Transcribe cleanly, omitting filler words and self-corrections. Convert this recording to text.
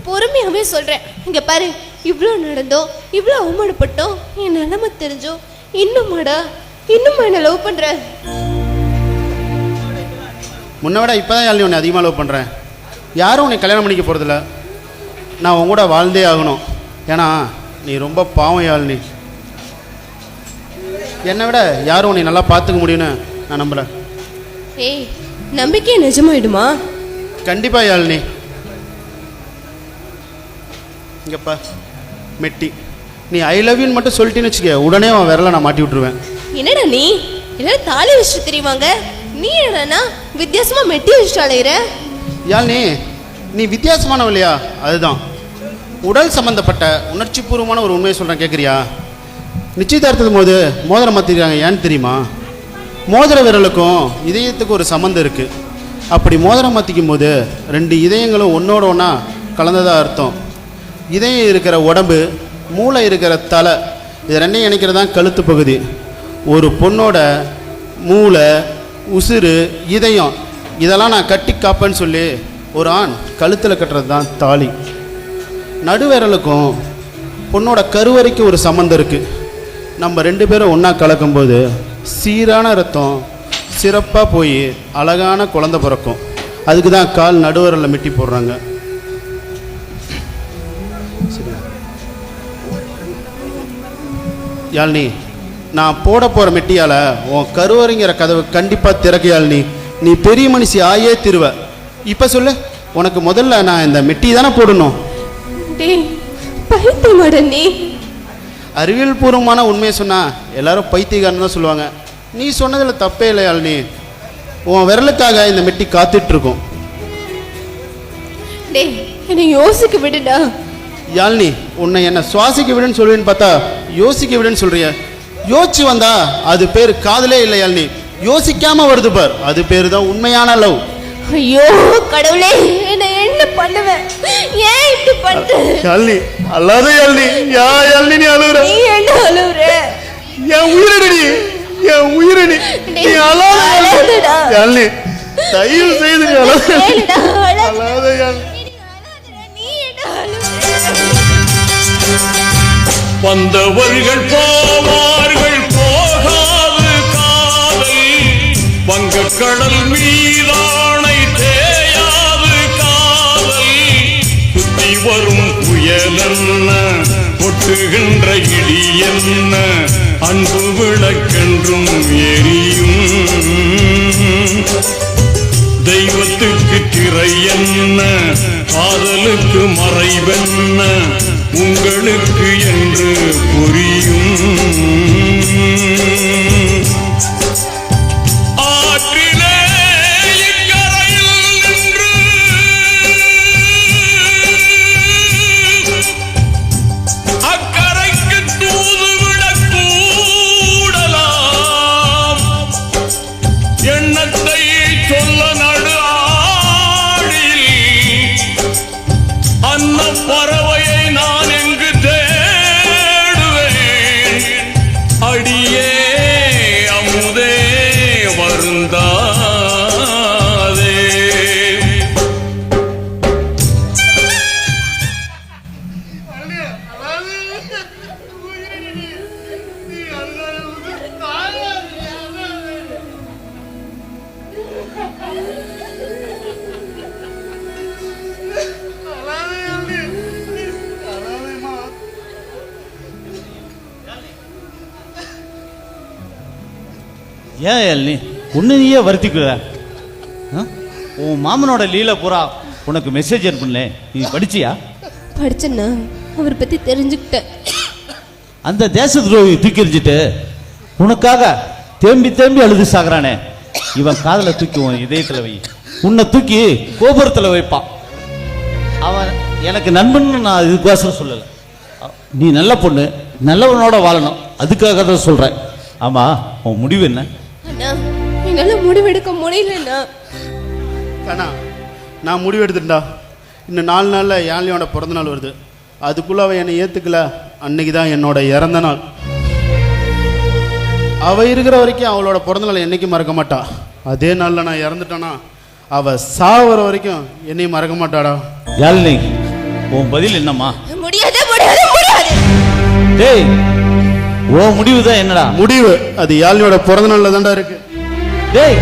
பொறுமையாவே சொல்றேன். இங்க பாரு, இவ்வளோ நடந்தோம், இவ்வளோ அவமானப்பட்டோம், என் நிலைமை தெரிஞ்சோம், இன்னும் என்ன லவ் பண்ற? முன்ன விட இப்போதான் யாழ்னி உன்னை அதிகமாக லவ் பண்ணுறேன். யாரும் உன்னை கல்யாணம் பண்ணிக்க போகிறதில்ல. நான் உன் கூட வாழ்ந்தே ஆகணும். ஏன்னா நீ ரொம்ப பாவம் யாழ்னி. என்னை விட யாரும் உன்னை நல்லா பார்த்துக்க முடியும்னு நான் நம்புகிறேன். ஏய், நம்பிக்கை நிஜமாயிடுமா? கண்டிப்பாக யாழ்னி. இங்கப்பா மெட்டி, நீ ஐ லவ் யூன்னு மட்டும் சொல்லிட்டேன்னு வச்சுக்க, உடனே அவன் விரலை நான் மாட்டி விட்டுருவேன். என்னடா நீ எல்லாரும் தாலி வச்சுட்டு தெரியுவாங்க, நீ என்னன்னா வித்தியாசமா மெட்டி வச்சுட்டு அலையிற? யாழ்னி, நீ வித்தியாசமானவ இல்லையா? அதுதான் உடல் சம்பந்தப்பட்ட உணர்ச்சி பூர்வமான ஒரு உண்மையை சொல்கிறேன், கேட்குறியா? நிச்சயதார்த்தத்தும் போது மோதிரம் மாற்றிருக்காங்க. ஏன்னு தெரியுமா? மோதிர விரலுக்கும் இதயத்துக்கும் ஒரு சம்மந்தம் இருக்குது. அப்படி மோதிரம் மாற்றிக்கும் போது 2 இதயங்களும் ஒன்றோட ஒன்றா கலந்ததாக அர்த்தம். இதயம் இருக்கிற உடம்பு, மூளை இருக்கிற தலை, இது ரெண்டையும் இணைக்கிறது தான் கழுத்து பகுதி. ஒரு பொண்ணோட மூளை, உசுறு, இதயம் இதெல்லாம் நான் கட்டி காப்பேன்னு சொல்லி ஒரு ஆண் கழுத்தில் கட்டுறது தான் தாலி. நடுவிரலுக்கும் பொண்ணோட கருவறைக்கும் ஒரு சம்மந்தம் இருக்குது. நம்ம 2 பேரும் ஒன்றா கலக்கும்போது சீரான ரத்தம் சிறப்பாக போய் அழகான குழந்தை பிறக்கும். அதுக்கு தான் கால் நடுவரலில் மெட்டி போடுறாங்க. யாழ்னி, நான் போட போகிற மெட்டியால் உன் கருவறைங்கிற கதவு கண்டிப்பாக திறக்க யாழ்னி. நீ பெரிய மனுஷி ஆயே திருவ. இப்போ சொல்லு, உனக்கு முதல்ல நான் இந்த மெட்டி தானே போடணும்? நீ அறிவியல் பூர்வமான உண்மையை சொன்னால் எல்லாரும் பைத்தியக்காரன் தான் சொல்லுவாங்க. நீ சொன்னதில் தப்பே இல்லை யாழ்னி. உன் விரலுக்காக இந்த மெட்டி காத்துட்ருக்கோம். என்னை யோசிக்க விடுடா. யாழ்னி, உன்னை என்ன சுவாசிக்க விடுன்னு சொல்லுவேன்னு பார்த்தா யோசிக்க விடுன்னு சொல்றிய. யோசிச்சு வந்தா அது பேர் காதலே இல்லை யாழ்னி. யோசிக்காம வருது பார், அது பேரு தான் உண்மையான லவ். ஐயோ கடவுளே, என்ன பண்ணுவேன்? ஏன் இப்படி பண்ற? யாழ்னி, அல்லாத யாழ்னி. யாழ்னி, நீ அழுவுற. நீ என்ன அழுவுற? என் உயிரடி, என் உயிரடி, நீ அழாதடா யாழ்னி. தயவு செய்து அழாத யாழ்னி. வந்தவர்கள் போவார்கள், போகாது காதல். வங்கக்கடல் மீதானை தேயாது காதல். சுத்தி வரும் புயல் என்ன, கொட்டுகின்ற இடி என்ன, அன்பு விளக்கென்றும் எரியும். தெய்வத்துக்கு திரை என்ன, காதலுக்கு மறைவென்ன, உங்களுக்கு என்று புரியும். ஆற்றிலே இக்கரையில் நின்று அக்கரைக்கு தூதுவிடக் கூடலாம். எண்ணத்தை சொல்ல நடு ஆழில் அன்ன பறவையை நான் எங்கு தேடுவேன்? அடியே அமுதே வருந்தாதே. ஏன் யாழ்னி ஒன்று நீயே வருத்திக்குற? உன் மாமனோட லீல பூரா உனக்கு மெசேஜ் அனுப்புனே, நீ படிச்சியா? படிச்சேன்னா அவரை பற்றி தெரிஞ்சுக்கிட்டேன். அந்த தேச துரோகி தூக்கி எறிஞ்சிட்டு உனக்காக தேம்பி தேம்பி அழுது சாகுறானே, இவன் காதலை தூக்கி உன் இதயத்தில் வை, உன்னை தூக்கி கோபுரத்தில் வைப்பான். அவன் எனக்கு நண்பன்னு நான் இதுக்கோசரம் சொல்லலை. நீ நல்ல பொண்ணு, நல்லவனோட வாழணும், அதுக்காக தான் சொல்கிறேன். ஆமாம், உன் முடிவு என்ன? அண்ணா, என்னால முடிவெடுக்க முடியலண்ணா. அண்ணா, நான் முடிவு எடுத்துட்டா. இன்னும் 4 நாளில் யாழ்னியோட பிறந்த நாள் வருது. அதுக்குள்ளே அவள் என்னை ஏற்றுக்கல, அன்னைக்கு தான் என்னோட இறந்த நாள். அவள் இருக்கிற வரைக்கும் அவளோட பிறந்த நாள் என்னைக்கும் மறக்க மாட்டா. அதே நாளில் நான் இறந்துட்டேன்னா அவள் சாவர வரைக்கும் என்னையும் மறக்க மாட்டாடா. யாழ்னி, உன் பதில் என்னம்மா? முடியாது முடியாது முடியாது. டேய், உன் முடிவு தான் என்னடா? முடிவு அது யாழ்னியோட பிறந்த நாள்ல தான்டா இருக்கு. டேய்